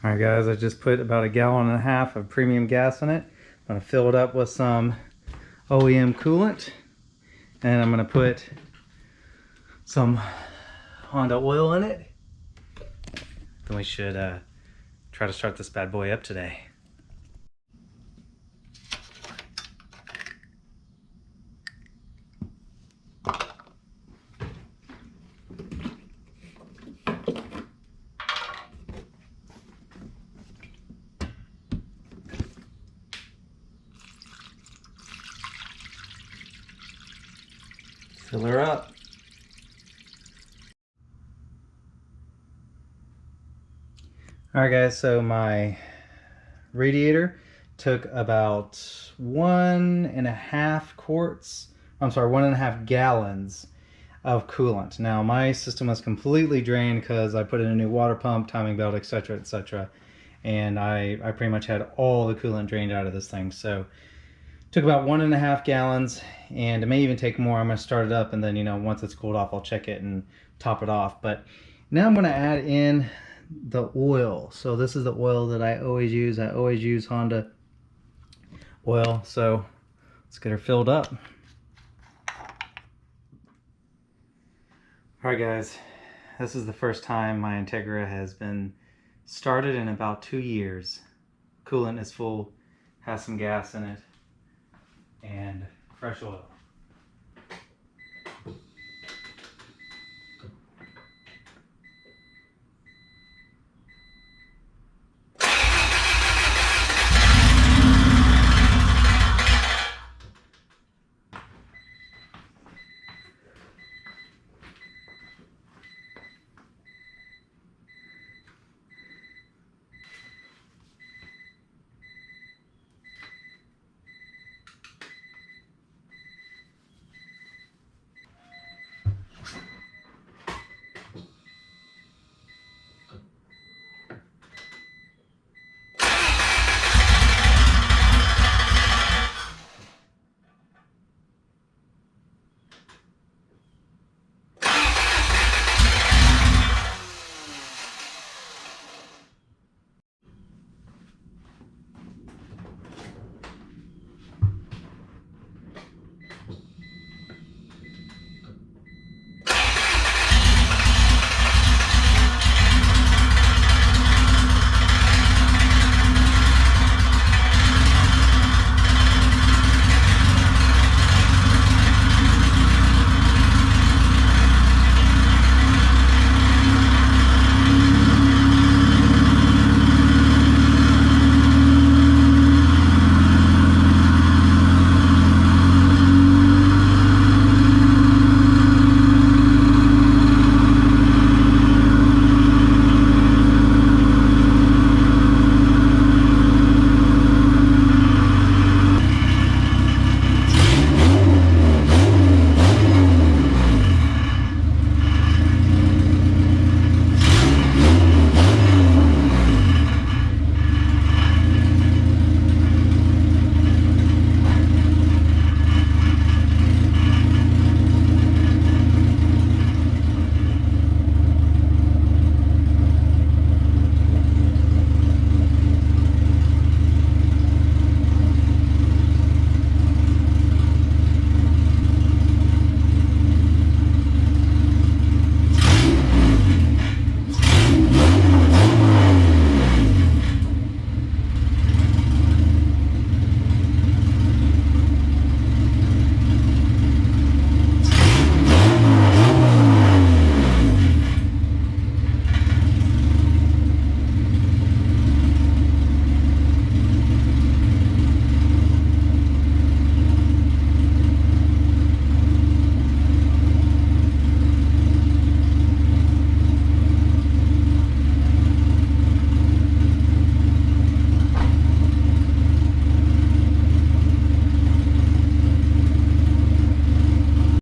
All right, guys, I just put about 1.5 gallons of premium gas in it. I'm gonna fill it up with some OEM coolant, and I'm gonna put some Honda oil in it. Then we should try to start this bad boy up today. Fill her up. All right, guys, so my radiator took about 1.5 gallons of coolant. Now my system was completely drained because I put in a new water pump, timing belt, etc., etc., and I pretty much had all the coolant drained out of this thing. So took about 1.5 gallons, and it may even take more. I'm going to start it up, and then, you know, once it's cooled off, I'll check it and top it off. But now I'm going to add in the oil. So this is the oil that I always use. I always use Honda oil. So let's get her filled up. All right, guys, this is the first time my Integra has been started in about 2 years. Coolant is full, has some gas in it, and fresh oil.